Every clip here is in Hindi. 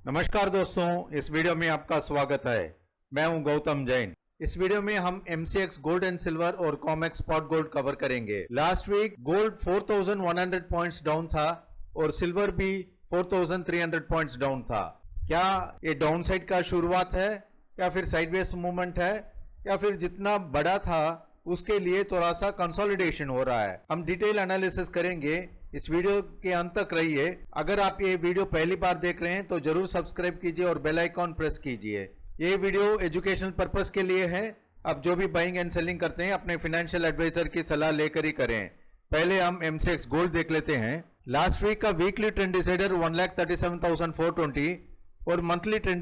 नमस्कार दोस्तों, इस वीडियो में आपका स्वागत है। मैं हूं गौतम जैन। इस वीडियो में हम MCX गोल्ड एंड सिल्वर और कॉमेक्स स्पॉट गोल्ड कवर करेंगे। Last week gold 4100 points down था और सिल्वर भी 4300 पॉइंट्स डाउन था। क्या ये डाउन साइड का शुरुआत है या फिर साइडवेज मूवमेंट है या फिर जितना बड़ा था उसके लिए थोड़ा सा कंसोलिडेशन हो रहा है? हम डिटेल एनालिसिस करेंगे। इस वीडियो के अंत तक रहिए। अगर आप ये वीडियो पहली बार देख रहे हैं तो जरूर सब्सक्राइब कीजिए और बेल आइकॉन प्रेस कीजिए। ये वीडियो एजुकेशनल पर्पस के लिए है। आप जो भी बाइंग एंड सेलिंग करते हैं अपने फाइनेंशियल एडवाइजर की सलाह लेकर ही करें। पहले हम MCX गोल्ड देख लेते हैं। लास्ट वीक का वीकली ट्रेंड डिसाइडर 1,37,420 और मंथली ट्रेंड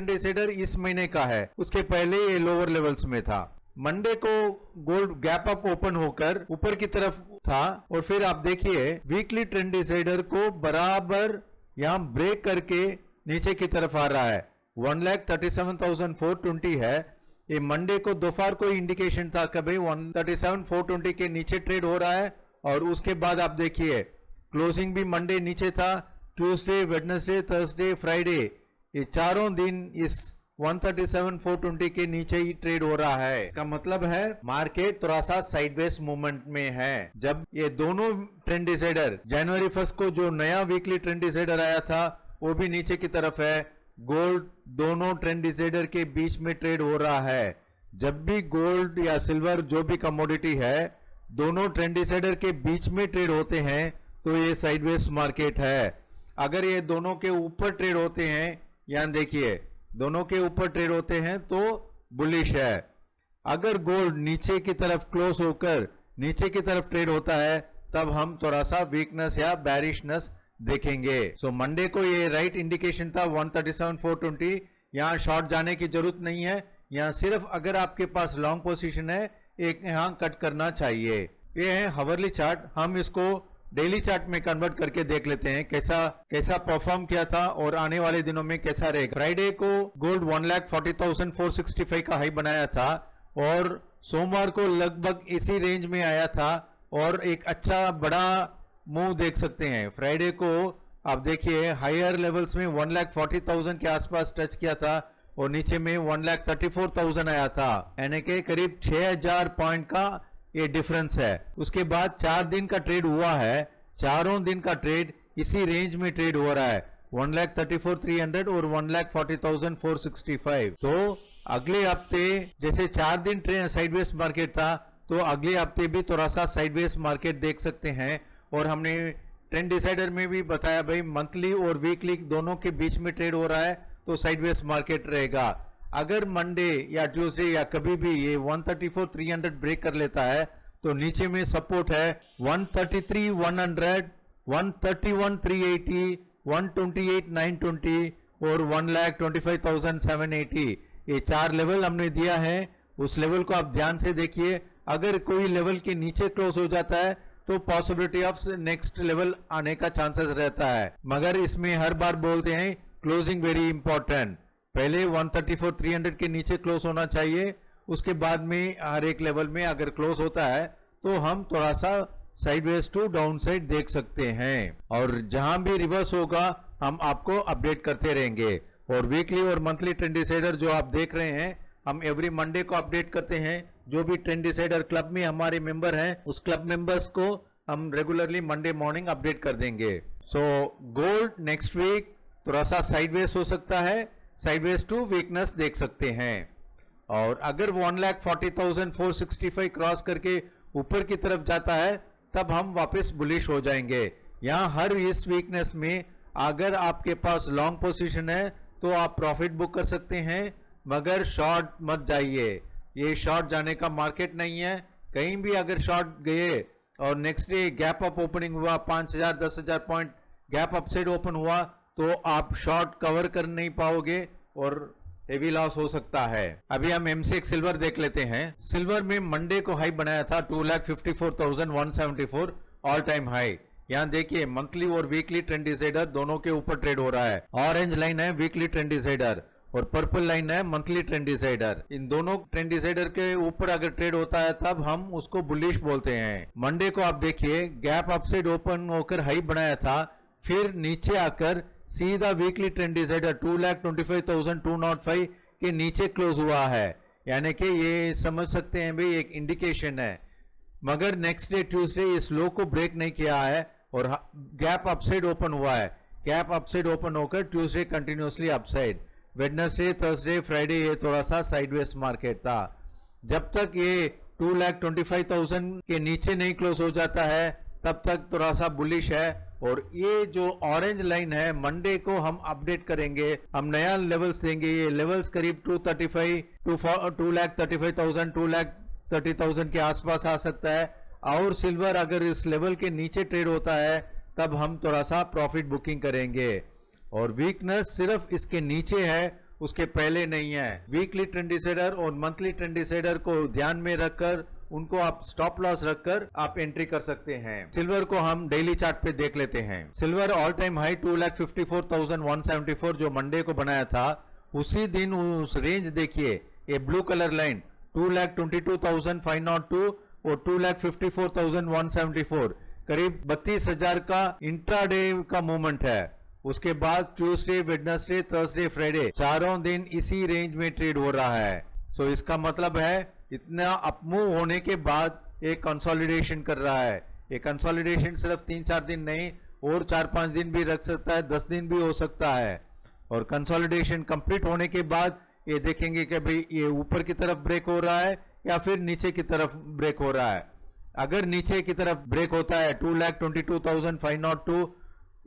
डिसाइडर इस महीने का है। उसके पहले ये लोअर लेवल्स में था। मंडे को गोल्ड गैप अप ओपन होकर ऊपर की तरफ था और फिर आप देखिए वीकली ट्रेंड डिसाइडर को बराबर यहां ब्रेक करके नीचे की तरफ आ रहा है। 1,37,420 है। ये मंडे को दोपहर को इंडिकेशन था कि भाई 1,37,420 के नीचे ट्रेड हो रहा है और उसके बाद आप देखिए क्लोजिंग भी मंडे नीचे था। ट्यूसडे, वेडनेसडे, थर्सडे, फ्राइडे ये चारों दिन इस 137,420 के नीचे ही ट्रेड हो रहा है। इसका मतलब है मार्केट थोड़ा सा साइडवेज मूवमेंट में है। जब ये दोनों ट्रेंड डिसाइडर जनवरी 1 को जो नया वीकली ट्रेंड डिसाइडर आया था वो भी नीचे की तरफ है। गोल्ड दोनों ट्रेंड डिसाइडर के बीच में ट्रेड हो रहा है। जब भी गोल्ड या सिल्वर जो भी कमोडिटी है दोनों ट्रेंड डिसाइडर के बीच में ट्रेड होते हैं तो ये साइडवेज मार्केट है। अगर ये दोनों के ऊपर ट्रेड होते हैं, यहां देखिए दोनों के ऊपर ट्रेड होते हैं तो बुलिश है। अगर गोल्ड नीचे की तरफ क्लोज होकर नीचे की तरफ ट्रेड होता है तब हम थोड़ा सा वीकनेस या बैरिशनेस देखेंगे। सो मंडे को ये राइट इंडिकेशन था 137,420। यहां शॉर्ट जाने की जरूरत नहीं है। यहां सिर्फ अगर आपके पास लॉन्ग पोजीशन है एक यहां कट करना चाहिए। ये है हावरली चार्ट। हम इसको डेली चार्ट में कन्वर्ट करके देख लेते हैं कैसा परफॉर्म किया था और आने वाले दिनों में कैसा रहेगा। फ्राइडे को गोल्ड 1,40,465 का हाई बनाया था और सोमवार को लगभग इसी रेंज में आया था और एक अच्छा बड़ा मूव देख सकते हैं। फ्राइडे को आप देखिए हायर लेवल्स में 1,40,000 के आसपास टच किया था और नीचे में 1,34,000 आया था, यानी कि करीब 6,000 पॉइंट का ये डिफरेंस है। उसके बाद 4 दिन का ट्रेड हुआ है। चारों दिन का ट्रेड इसी रेंज में ट्रेड हो रहा है 1,34,300 और 1,40,465। तो अगले हफ्ते जैसे 4 दिन ट्रेड साइडवेज मार्केट था तो अगले हफ्ते भी थोड़ा सा साइडवेज मार्केट देख सकते हैं। और हमने ट्रेंड डिसाइडर में भी बताया भाई मंथली और वीकली दोनों के बीच में ट्रेड हो रहा है तो साइडवेज मार्केट रहेगा। अगर मंडे या ट्यूसडे या कभी भी ये 134,300 ब्रेक कर लेता है तो नीचे में सपोर्ट है 133,100, 131,380, 128,920 और 1,25,780। ये 4 लेवल हमने दिया है। उस लेवल को आप ध्यान से देखिए। अगर कोई लेवल के नीचे क्लोज हो जाता है तो पॉसिबिलिटी ऑफ नेक्स्ट लेवल आने का चांसेस रहता है। मगर इसमें हर बार बोलते हैं क्लोजिंग वेरी इंपॉर्टेंट। पहले 134,300 के नीचे क्लोज होना चाहिए। उसके बाद में हर एक लेवल में अगर क्लोज होता है तो हम थोड़ा सा साइडवेज टू डाउन साइड देख सकते हैं और जहां भी रिवर्स होगा हम आपको अपडेट करते रहेंगे। और वीकली और मंथली ट्रेंड डिसाइडर जो आप देख रहे हैं हम एवरी मंडे को अपडेट करते हैं। जो भी ट्रेंड डिसाइडर क्लब में हमारे मेंबर हैं उस क्लब मेंबर्स को हम रेगुलरली मंडे मॉर्निंग अपडेट कर देंगे। सो गोल्ड नेक्स्ट वीक थोड़ा सा साइडवेज हो सकता है, साइडवेज टू वीकनेस देख सकते हैं। और अगर 1,40,465 क्रॉस करके ऊपर की तरफ जाता है तब हम वापस बुलिश हो जाएंगे। यहां हर इस वीकनेस में अगर आपके पास लॉन्ग पोजीशन है तो आप प्रॉफिट बुक कर सकते हैं, मगर शॉर्ट मत जाइए। ये शॉर्ट जाने का मार्केट नहीं है। कहीं भी अगर शॉर्ट गए और next day gap up opening हुआ 5,000 10,000 पॉइंट गैप अपसाइड ओपन हुआ तो आप शॉर्ट कवर कर नहीं पाओगे और हेवी लॉस हो सकता है। अभी हम MCX सिल्वर देख लेते हैं। सिल्वर में मंडे को हाई बनाया था 2,54,174 ऑल टाइम हाई। यहाँ देखिए मंथली और वीकली ट्रेंड डिसाइडर दोनों के ऊपर ट्रेड हो रहा है। ऑरेंज लाइन है वीकली ट्रेंड डिसाइडर और पर्पल लाइन है मंथली ट्रेंड डिसाइडर। इन दोनों ट्रेंड डिसाइडर के ऊपर अगर ट्रेड होता है तब हम उसको बुलिश बोलते हैं। मंडे को आप देखिए गैप अपसाइड ओपन होकर हाई बनाया था, फिर नीचे आकर सीधा वीकली ट्रेंड डिसाइडर 2,25,205 के नीचे क्लोज हुआ है, यानी कि ये समझ सकते हैं भाई एक इंडिकेशन है। मगर नेक्स्ट डे ट्यूसडे इस लो को ब्रेक नहीं किया है और गैप अपसाइड ओपन हुआ है। गैप अपसाइड ओपन होकर Tuesday continuously upside, Wednesday, Thursday, Friday ये थोड़ा सा साइडवेज मार्केट था। जब तक ये 2,25,000 के नीचे नहीं क्लोज हो जाता है तब तक थोड़ा सा बुलिश है। और ये जो ऑरेंज लाइन है मंडे को हम अपडेट करेंगे, हम नया लेवल्स देंगे। ये लेवल्स करीब 2,35,000 2,30,000 के आसपास आ सकता है। और सिल्वर अगर इस लेवल के नीचे ट्रेड होता है तब हम थोड़ा सा प्रॉफिट बुकिंग करेंगे। और वीकनेस सिर्फ इसके नीचे है, उसके पहले नहीं है। वीकली ट्रेंड डिसाइडर और मंथली ट्रेंड डिसाइडर को ध्यान में रखकर उनको आप स्टॉप लॉस रखकर आप एंट्री कर सकते हैं। सिल्वर को हम डेली चार्ट पे देख लेते हैं। सिल्वर ऑल टाइम हाई 2,54,174 जो मंडे को बनाया था, उसी दिन उस रेंज देखिए, ये ब्लू कलर लाइन 2,22,502 और 2,54,174 करीब 32,000 का इंट्राडे का मूवमेंट है। उसके बाद ट्यूसडे, वेडनेसडे, थर्सडे, फ्राइडे चारों दिन इसी रेंज में ट्रेड हो रहा है। सो इसका मतलब है इतना अपमूव होने के बाद एक कंसोलिडेशन कर रहा है। ये कंसोलिडेशन सिर्फ 3-4 दिन नहीं और 4-5 दिन भी रख सकता है, 10 दिन भी हो सकता है। और कंसोलिडेशन कंप्लीट होने के बाद ये देखेंगे कि भाई ये ऊपर की तरफ ब्रेक हो रहा है या फिर नीचे की तरफ ब्रेक हो रहा है। अगर नीचे की तरफ ब्रेक होता है 2,22,502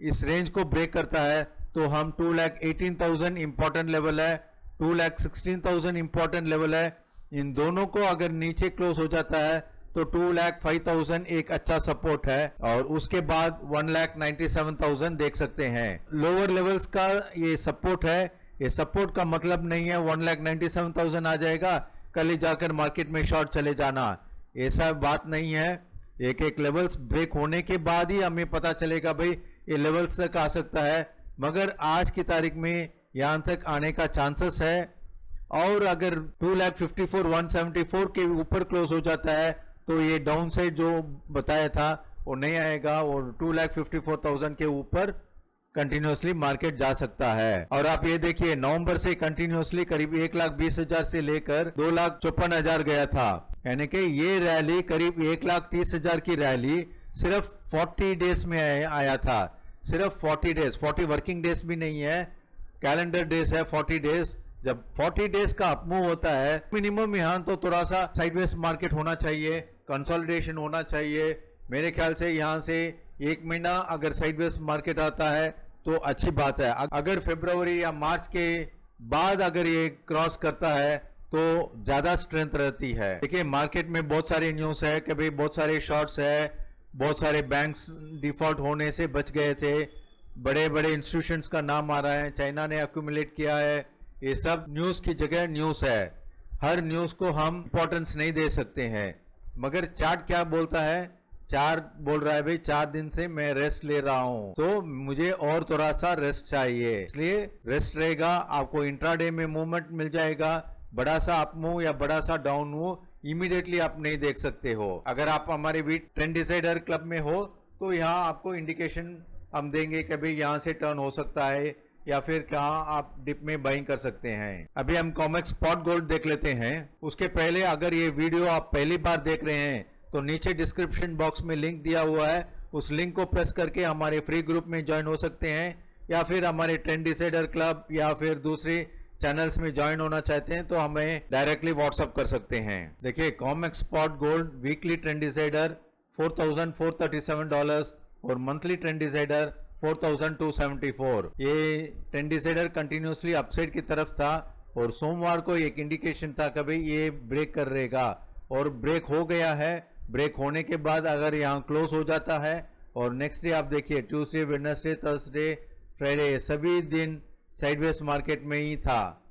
इस रेंज को ब्रेक करता है तो हम 2,18,000 इंपॉर्टेंट लेवल है, 2,16,000 इंपॉर्टेंट लेवल है। इन दोनों को अगर नीचे क्लोज हो जाता है तो 2,05,000 एक अच्छा सपोर्ट है और उसके बाद 1,97,000 देख सकते हैं। लोअर लेवल्स का ये सपोर्ट है। ये सपोर्ट का मतलब नहीं है 1,97,000 आ जाएगा कल ही जाकर मार्केट में शॉर्ट चले जाना, ऐसा बात नहीं है। एक एक लेवल्स ब्रेक होने के बाद ही हमें पता चलेगा भाई ये लेवल्स तक आ सकता है, मगर आज की तारीख में यहां तक आने का चांसेस है। और अगर 2,54,174 के ऊपर क्लोज हो जाता है तो ये डाउन साइड जो बताया था वो नहीं आएगा और 2,54,000 के ऊपर कंटिन्यूसली मार्केट जा सकता है। और आप ये देखिए नवंबर से कंटिन्यूसली करीब 1,20,000 से लेकर 2,54,000 गया था, यानी कि ये रैली करीब 1,30,000 की रैली सिर्फ 40 डेज में आया था। सिर्फ 40 डेज, 40 वर्किंग डेज भी नहीं है, कैलेंडर डेज है 40 डेज। जब 40 डेज का अपमूव होता है मिनिमम यहाँ तो थोड़ा सा साइडवेज मार्केट होना चाहिए, कंसोलिडेशन होना चाहिए। मेरे ख्याल से यहाँ से 1 महीना अगर साइडवेज मार्केट आता है तो अच्छी बात है। अगर फरवरी या मार्च के बाद अगर ये क्रॉस करता है तो ज्यादा स्ट्रेंथ रहती है। देखिए मार्केट में बहुत सारे न्यूज है कि भाई बहुत सारे शॉर्ट्स है, बहुत सारे बैंक्स डिफॉल्ट होने से बच गए थे, बड़े बड़े इंस्टीट्यूशंस का नाम आ रहा है, चाइना ने एक्यूमुलेट किया है। ये सब न्यूज की जगह न्यूज है, हर न्यूज को हम इंपॉर्टेंस नहीं दे सकते हैं। मगर चार्ट क्या बोलता है, चार्ट बोल रहा है भाई 4 दिन से मैं रेस्ट ले रहा हूं तो मुझे और थोड़ा सा रेस्ट चाहिए, इसलिए रेस्ट रहेगा। आपको इंट्राडे में मूवमेंट मिल जाएगा, बड़ा अप मूव या बड़ा सा डाउन मूव इमीडिएटली आप नहीं देख सकते हो। अगर आप हमारे वीक ट्रेंड डिसाइडर क्लब में हो तो यहाँ आपको इंडिकेशन हम देंगे कि भाई यहाँ से टर्न हो सकता है या फिर कहाँ आप डिप में बाइंग कर सकते हैं। अभी हम कॉमेक्स स्पॉट गोल्ड देख लेते हैं। उसके पहले अगर ये वीडियो आप पहली बार देख रहे हैं तो नीचे डिस्क्रिप्शन बॉक्स में लिंक दिया हुआ है, उस लिंक को प्रेस करके हमारे फ्री ग्रुप में ज्वाइन हो सकते हैं, या फिर हमारे ट्रेंड डिसाइडर क्लब या फिर दूसरे चैनल्स में ज्वाइन होना चाहते हैं तो हमें डायरेक्टली व्हाट्सअप कर सकते हैं। देखिए COMEX spot gold weekly trend decider $4,437 और मंथली ट्रेंड डिसाइडर 4,274। ये ट्रेंड डिसाइडर कंटिन्यूसली अपसाइड की तरफ था और सोमवार को एक इंडिकेशन था कि भाई ये ब्रेक कर रहेगा और ब्रेक हो गया है। ब्रेक होने के बाद अगर यहाँ क्लोज हो जाता है और नेक्स्ट डे आप देखिए ट्यूसडे, वेडनेसडे, थर्सडे, फ्राइडे सभी दिन साइडवेज मार्केट में ही था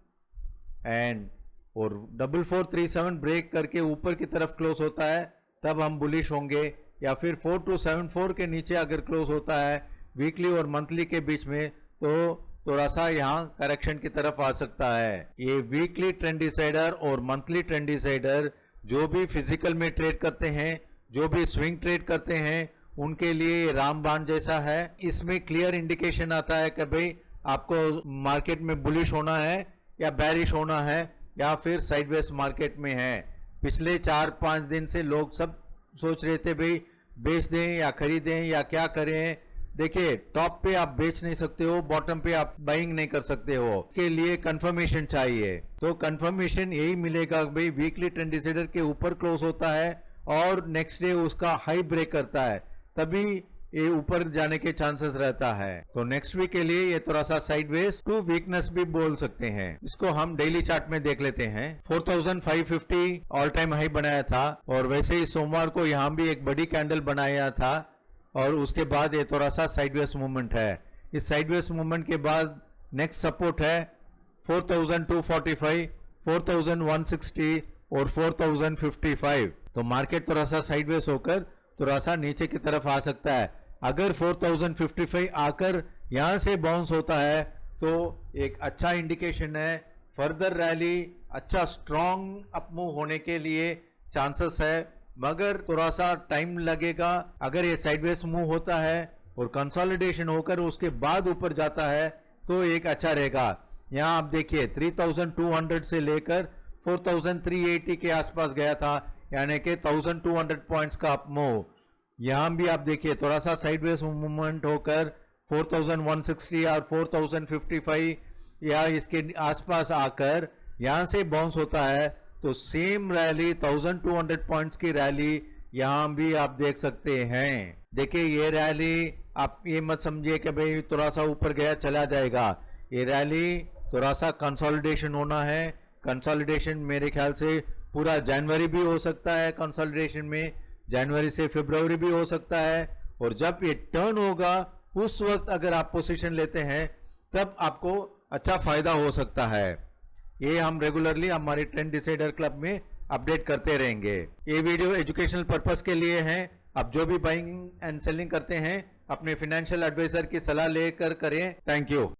एंड और 4437 ब्रेक करके ऊपर की तरफ क्लोज होता है तब हम बुलिश होंगे, या फिर 4274 के नीचे अगर क्लोज होता है वीकली और मंथली के बीच में तो थोड़ा सा यहाँ करेक्शन की तरफ आ सकता है। ये वीकली ट्रेंड डिसाइडर और मंथली ट्रेंड डिसाइडर जो भी फिजिकल में ट्रेड करते हैं, जो भी स्विंग ट्रेड करते हैं, उनके लिए रामबाण जैसा है। इसमें क्लियर इंडिकेशन आता है कि भाई आपको मार्केट में बुलिश होना है या बैरिश होना है या फिर साइडवेज मार्केट में है। पिछले 4-5 दिन से लोग सब सोच रहे थे भाई बेच दें या खरीदें या क्या करें। देखिए टॉप पे आप बेच नहीं सकते हो, बॉटम पे आप बाइंग नहीं कर सकते हो, इसके लिए कंफर्मेशन चाहिए। तो कंफर्मेशन यही मिलेगा भाई वीकली ट्रेंड डिसाइडर के ऊपर क्लोज होता है और नेक्स्ट डे उसका हाई ब्रेक करता है, तभी ये ऊपर जाने के चांसेस रहता है। तो नेक्स्ट वीक के लिए ये थोड़ा सा साइडवेज टू वीकनेस भी बोल सकते हैं। इसको हम डेली चार्ट में देख लेते हैं। 4550 ऑल टाइम हाई बनाया था और वैसे ही सोमवार को यहाँ भी एक बड़ी कैंडल बनाया था और उसके बाद ये थोड़ा सा साइडवेज मूवमेंट है। इस साइडवेज मूवमेंट के बाद नेक्स्ट सपोर्ट है 4245, 4160 और 4055। तो मार्केट थोड़ा सा साइडवेज होकर थोड़ा सा नीचे की तरफ आ सकता है। अगर 4055 आकर यहां से बाउंस होता है तो एक अच्छा इंडिकेशन है, फर्दर रैली अच्छा स्ट्रॉन्ग अपमूव होने के लिए चांसेस है, मगर थोड़ा सा टाइम लगेगा। अगर ये साइडवेज मूव होता है और कंसोलिडेशन होकर उसके बाद ऊपर जाता है तो एक अच्छा रहेगा। यहाँ आप देखिए 3200 से लेकर 4380 के आसपास गया था, यानी कि 1200 पॉइंट्स का अपमूव। यहाँ भी आप देखिए थोड़ा सा साइडवेज मूवमेंट होकर 4160 और 4055 या इसके आसपास आकर यहाँ से बाउंस होता है तो सेम रैली 1200 पॉइंट्स की रैली यहाँ भी आप देख सकते हैं। देखिए ये रैली आप ये मत समझिए कि भाई थोड़ा सा ऊपर गया चला जाएगा। ये रैली थोड़ा सा कंसोलिडेशन होना है। कंसोलिडेशन मेरे ख्याल से पूरा जनवरी भी हो सकता है, कंसोलिडेशन में जनवरी से फरवरी भी हो सकता है। और जब ये टर्न होगा उस वक्त अगर आप पोजीशन लेते हैं तब आपको अच्छा फायदा हो सकता है। ये हम रेगुलरली हमारे ट्रेंड डिसाइडर क्लब में अपडेट करते रहेंगे। ये वीडियो एजुकेशनल पर्पस के लिए है। आप जो भी बाइंग एंड सेलिंग करते हैं अपने फाइनेंशियल एडवाइजर की सलाह लेकर करें। Thank you.